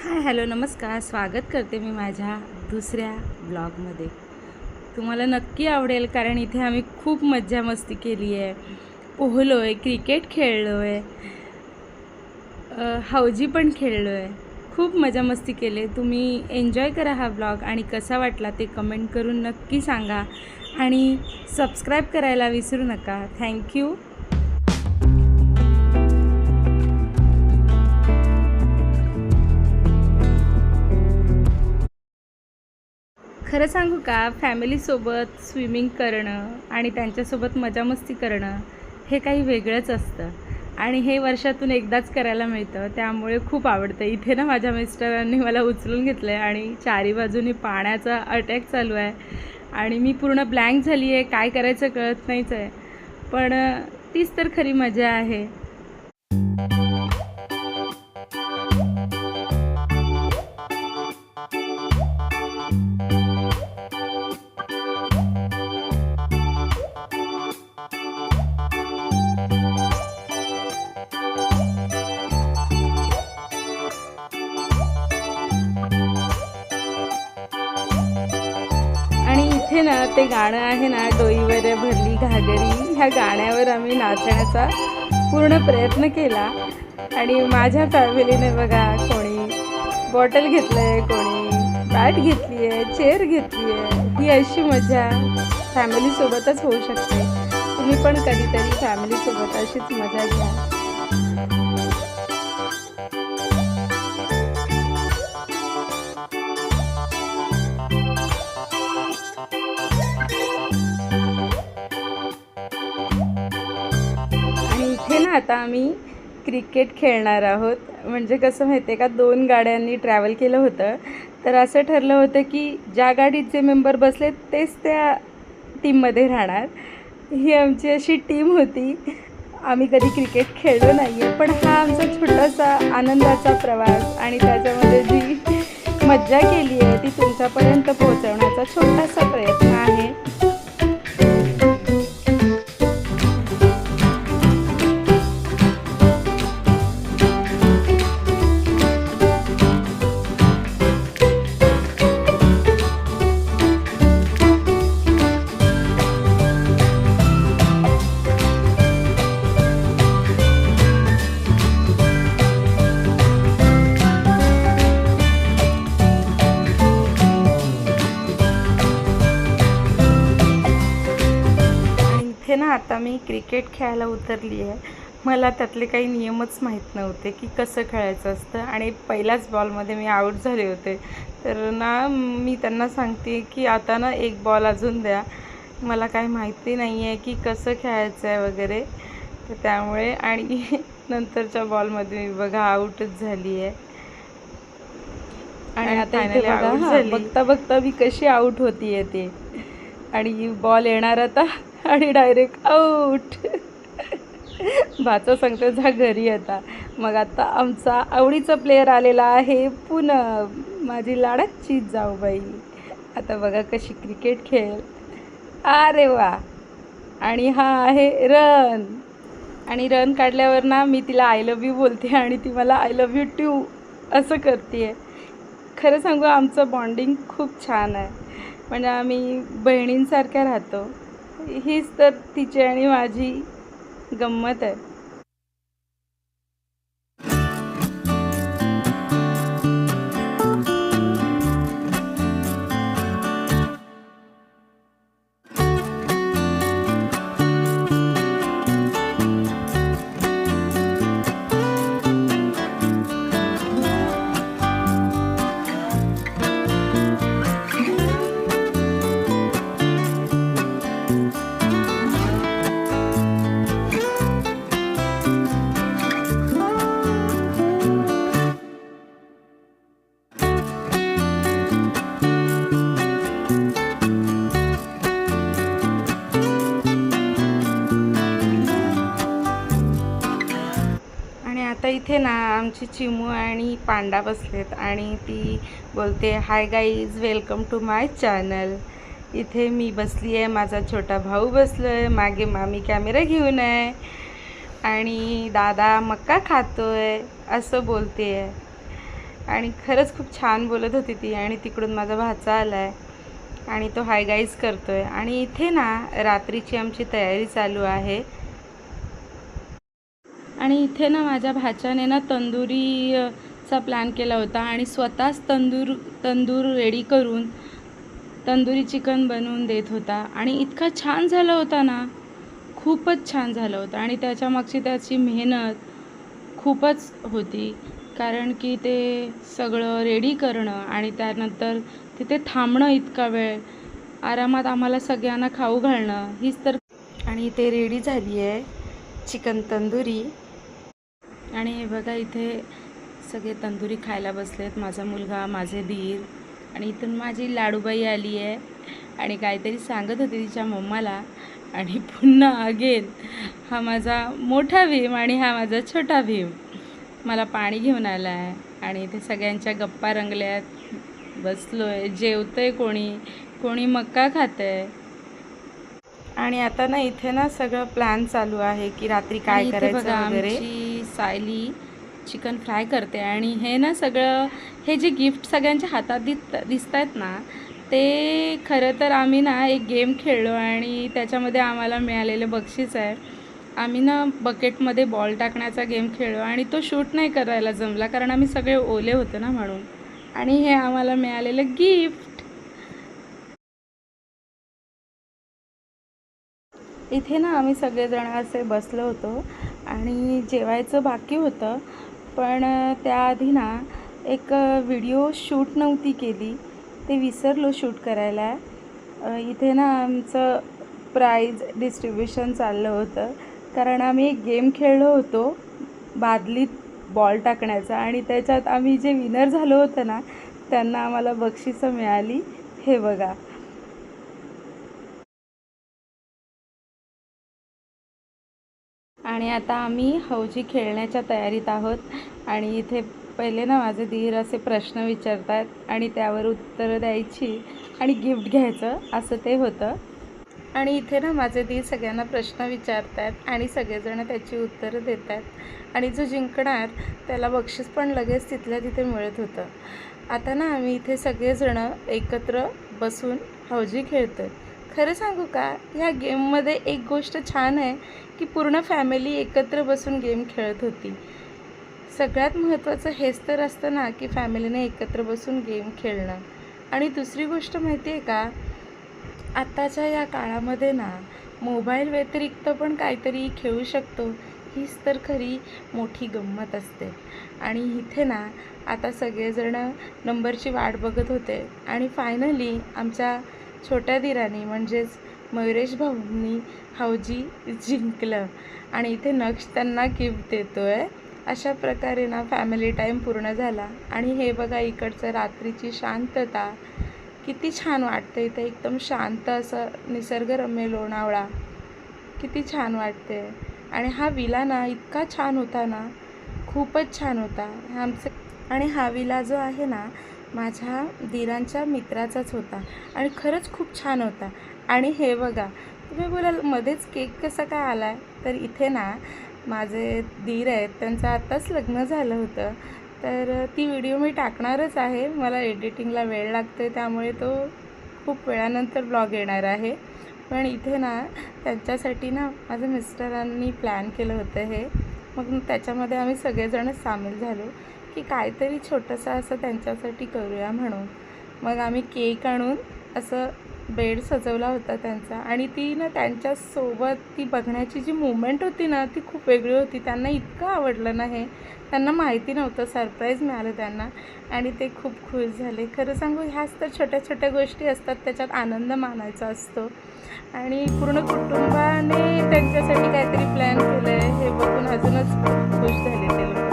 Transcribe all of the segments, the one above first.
Hi hello नमस्कार. स्वागत करते मी माझ्या दुसऱ्या ब्लॉगमध्ये. तुम्हाला नक्की आवडेल कारण इथे आम्ही खूप मज्जा मस्ती केली आहे. पोहलो आहे, क्रिकेट खेळलो आहे, हौजी पण खेळलो आहे. खूप मजा मस्ती केली. तुम्ही एन्जॉय करा हा ब्लॉग आणि कसा वाटला ते कमेंट करून नक्की सांगा आणि सबस्क्राईब करायला विसरू नका. थँक्यू. खरं सांगू का, फॅमिलीसोबत स्विमिंग करणं आणि त्यांच्यासोबत मजामस्ती करणं हे काही वेगळंच असतं आणि हे वर्षातून एकदाच करायला मिळतं, त्यामुळे खूप आवडतं. इथे ना माझ्या मिस्टरांनी मला उचलून घेतलं आहे आणि चारी बाजूनी पाण्याचा अटॅक चालू आहे आणि मी पूर्ण ब्लँक झाली आहे. काय करायचं कळत नाहीच आहे, पण तीच तर खरी मजा आहे. आणि इथे ना ते गाणं आहे ना, डोईवर भरली घागरी, ह्या गाण्यावर आम्ही नाचण्याचा पूर्ण प्रयत्न केला आणि माझ्या फॅमिलीने बघा, कोणी बॉटल घेतलं आहे, कोणी बॅट घेतली आहे, चेअर घेतली आहे. ही अशी मजा फॅमिलीसोबतच होऊ शकते. तुम्ही पण कधीतरी फॅमिलीसोबत अशीच मजा घ्या. आणि इथे ना आता आम्ही क्रिकेट खेळणार आहोत. म्हणजे कसं माहिती आहे का, 2 गाड्यांनी ट्रॅव्हल केलं होतं, तर असं ठरलं होतं की ज्या गाडीत जे मेंबर बसले तेच त्या टीममध्ये राहणार. ही आमची अशी टीम होती. आम्ही कधी क्रिकेट खेळलो नाही आहे, पण हा आमचा छोटासा आनंदाचा प्रवास आणि त्याच्यामध्ये जी मज्जा केली आहे ती तुमच्यापर्यंत पोहोचवण्याचा छोटासा प्रयत्न आहे. इथे ना आता मी क्रिकेट खेळायला उतरली आहे. मला त्यातले काही नियमच माहीत नव्हते की कसं खेळायचं असतं आणि पहिल्याच बॉलमध्ये मी आऊट झाले होते. तर ना मी त्यांना सांगते की आता ना एक बॉल अजून द्या, मला काही माहिती नाही आहे की कसं खेळायचं आहे वगैरे. तर त्यामुळे आणि नंतरच्या बॉलमध्ये मी बघा आऊटच झाली आहे आणि आता इथे बघा बघता बघता मी कशी आऊट होती आहे ते, आणि बॉल येणार आता आणि डायरेक्ट आऊट. भाचा सांगतो जा घरी आता. मग आता आमचा आवडीचा प्लेयर आलेला आहे पूनम, माझी लाडाची जाऊबाई. आता बघा कशी क्रिकेट खेळ. अरे वा. आणि हा आहे रन. आणि रन काढल्यावर ना मी तिला आय लव्ह यू बोलते आणि ती मला आय लव्ह यू टू असं करते आहे. खरं सांगू, आमचं बॉन्डिंग खूप छान आहे. म्हणजे आम्ही बहिणींसारख्या राहतो. हीच तर तिची आणि माझी गंमत आहे. आता इथे ना आमची चिमू आणि पांडा बसलेत आणि ती बोलते hi guys, welcome to my channel. इथे मी बसली आहे, माझा छोटा भाऊ बसलो आहे, मागे मामी कॅमेरा घेऊन आहे आणि दादा मक्का खातोय असं बोलते आहे. आणि खरंच खूप छान बोलत होती ती. आणि तिकडून माझा भाचा आला आहे आणि तो हाय गाईज करतो आहे. आणि इथे ना रात्रीची आमची तयारी चालू आहे. आणि इथे ना माझ्या भाच्याने ना तंदुरीचा प्लॅन केला होता आणि स्वतःच तंदूर रेडी करून तंदुरी चिकन बनवून देत होता. आणि इतका छान झाला होता ना, खूपच छान झालं होतं. आणि त्याच्यामागची त्याची मेहनत खूपच होती, कारण की ते सगळं रेडी करणं आणि त्यानंतर तिथे थांबणं इतका वेळ, आरामात आम्हाला सगळ्यांना खाऊ घालणं, हीच तर. आणि ते रेडी झाली आहे चिकन तंदुरी. आणि हे बघा इथे सगळे तंदुरी खायला बसलेत, माझा मुलगा, माझे दीर. आणि इथून माझी लाडूबाई आली आहे आणि काहीतरी सांगत होती तिच्या मम्माला. आणि पुन्हा अगेन हा माझा मोठा भीम आणि हा माझा छोटा भीम मला पाणी घेऊन आला आहे. आणि इथे सगळ्यांच्या गप्पा रंगल्यात, बसलो आहे, जेवतं आहे, कोणी मक्का खातं आहे. आणि आता ना इथे ना सगळं प्लॅन चालू आहे की रात्री काय करायचं वगैरे. आमची सायली चिकन फ्राय करते. आणि हे ना सगळं, हे जे गिफ्ट सगळ्यांच्या हातात दिसत आहेत ना, ते खरं तर आम्ही ना एक गेम खेळलो आणि त्याच्यामध्ये आम्हाला मिळालेलं बक्षीस आहे. आम्ही ना बकेटमध्ये बॉल टाकण्याचा गेम खेळलो आणि तो शूट नाही करायला जमला, कारण आम्ही सगळे ओले होतो ना म्हणून. आणि हे आम्हाला मिळालेलं गिफ्ट. इथे ना आम्ही सगळेजण असे बसलो होतो आणि जेवायचं बाकी होतं. पण त्याआधी ना एक व्हिडिओ शूट नव्हती केली, ते विसरलो शूट करायला. इथे ना आमचं प्राईज डिस्ट्रीब्युशन चाललं होतं, कारण आम्ही एक गेम खेळलो होतो बादलीत बॉल टाकण्याचा. आणि त्याच्यात आम्ही जे विनर झालो होतं ना, त्यांना आम्हाला बक्षिसं मिळाली. हे बघा. आणि आता आम्ही हौजी खेळण्याच्या तयारीत आहोत. आणि इथे पहिले ना माझे दीर असे प्रश्न विचारत आहेत आणि त्यावर उत्तरं द्यायची आणि गिफ्ट घ्यायचं, असं ते होतं. आणि इथे ना माझे दीर सगळ्यांना प्रश्न विचारत आहेत आणि सगळेजण त्याची उत्तरं देत आहेत. आणि जो जिंकणार त्याला बक्षीस पण लगेच तिथल्या तिथे मिळत होतं. आता ना आम्ही इथे सगळेजणं एकत्र बसून हौजी खेळतो आहे. खरं सांगू का, ह्या गेममध्ये एक गोष्ट छान आहे की पूर्ण फॅमिली एकत्र बसून गेम खेळत होती. सगळ्यात महत्त्वाचं हेच तर असतं ना की फॅमिलीने एकत्र बसून गेम खेळणं. आणि दुसरी गोष्ट माहिती आहे का, आत्ताच्या या काळामध्ये ना मोबाईल व्यतिरिक्त पण काहीतरी खेळू शकतो, हीच तर खरी मोठी गंमत असते. आणि इथे ना आता सगळेजणं नंबरची वाट बघत होते आणि फायनली आमच्या छोट्या दिराने म्हणजेच मयुरेश भाऊंनी हौजी जिंकलं. आणि इथे नक्ष त्यांना गिफ्ट देतो आहे. अशा प्रकारे ना फॅमिली टाईम पूर्ण झाला. आणि हे बघा इकडचं रात्रीची शांतता किती छान वाटते. इथे एकदम शांत असं निसर्गरम्य लोणावळा, किती छान वाटते. आणि हा विला ना इतका छान होता ना, खूपच छान होता आणि हा विला जो आहे ना माझ्या दीरांच्या मित्राचाच होता आणि खरंच खूप छान होता. आणि हे बघा, तुम्ही बोलाल मध्येच केक कसा काय आला आहे, तर इथे ना माझे दीर आहेत, त्यांचं आत्ताच लग्न झालं होतं. तर ती व्हिडिओ मी टाकणारच आहे, मला एडिटिंगला वेळ लागतो आहे, त्यामुळे तो खूप वेळानंतर ब्लॉग येणार आहे. पण इथे ना त्यांच्यासाठी ना माझ्या मिस्टरांनी प्लॅन केलं होतं हे. मग त्याच्यामध्ये आम्ही सगळेजण सामील झालो की काहीतरी छोटंसं असं त्यांच्यासाठी करूया म्हणून. मग आम्ही केक आणून असं बेड सजवला होता त्यांचा. आणि ती ना त्यांच्यासोबत ती बघण्याची जी मुवमेंट होती ना, ती खूप वेगळी होती. त्यांना इतकं आवडलं ना हे, त्यांना माहिती नव्हतं, सरप्राईज मिळालं त्यांना आणि ते खूप खुश झाले. खरं सांगू, ह्याच तर छोट्या छोट्या गोष्टी असतात, त्याच्यात आनंद मानायचा असतो. आणि पूर्ण कुटुंबाने त्यांच्यासाठी काहीतरी प्लॅन केलं आहे हे बघून अजूनच खूप खुश झाले ते लोक.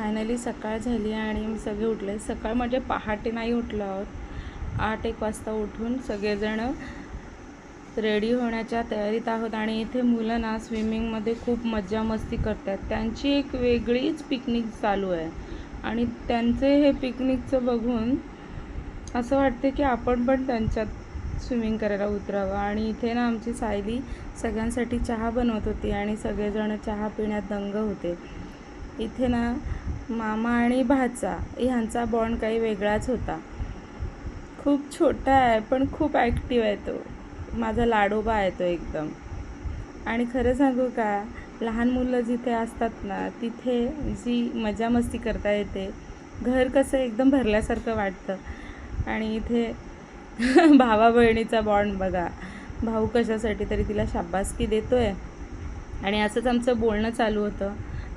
फायनली सकाळ झाली आणि सगळे उठले. सकाळ म्हणजे पहाटे नाही उठलो आहोत, 8-1 वाजता उठून सगळेजण रेडी होण्याच्या तयारीत आहोत. आणि इथे मुलं ना स्विमिंगमध्ये खूप मज्जा मस्ती करतात. त्यांची एक वेगळीच पिकनिक चालू आहे आणि त्यांचे हे पिकनिकचं बघून असं वाटते की आपण पण त्यांच्यात स्विमिंग करायला उतरावं. आणि इथे ना आमची सायली सगळ्यांसाठी चहा बनवत होती आणि सगळेजण चहा पिण्यात दंग होते. इथे ना मामा आणि भाचा ह्यांचा बॉन्ड काही वेगळाच होता. खूप छोटा आहे पण खूप ॲक्टिव्ह आहे तो. माझा लाडोबा आहे तो एकदम. आणि खरं सांगू का, लहान मुलं जिथे असतात ना तिथे जी मजा मस्ती करता येते, घर कसं एकदम भरल्यासारखं वाटतं. आणि इथे भावा बहिणीचा बॉन्ड बघा, भाऊ कशासाठी तरी तिला शाबासकी देतोय आणि असंच आमचं बोलणं चालू होतं.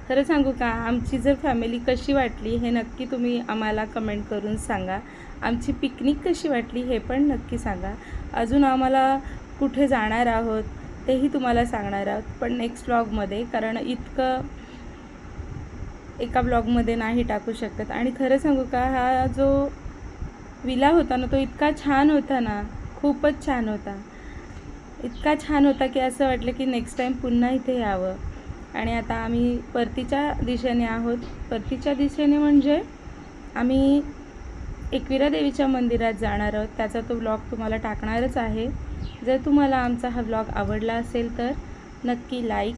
खरं सांगू का, आमची जर फॅमिली कशी वाटली हे नक्की तुम्ही आम्हाला कमेंट करून सांगा. आमची पिकनिक कशी वाटली हे पण नक्की सांगा. अजून आम्हाला कुठे जाणार आहोत तेही तुम्हाला सांगणार आहोत, पण नेक्स्ट व्लॉगमध्ये, कारण इतकं एका ब्लॉगमध्ये नाही टाकू शकत. आणि खरं सांगू का, हा जो विला होता ना तो इतका छान होता ना, खूपच छान होता. इतका छान होता की असं वाटलं की नेक्स्ट टाईम पुन्हा इथे यावं. आणि आता आम्ही परतीच्या दिशेने आहोत. परतीच्या दिशेने म्हणजे आम्ही एकविरा देवीच्या मंदिरात जाणार आहोत. त्याचा तो व्लॉग तुम्हाला टाकणारच आहे. जर तुम्हाला आमचा हा व्लॉग आवडला असेल तर नक्की लाईक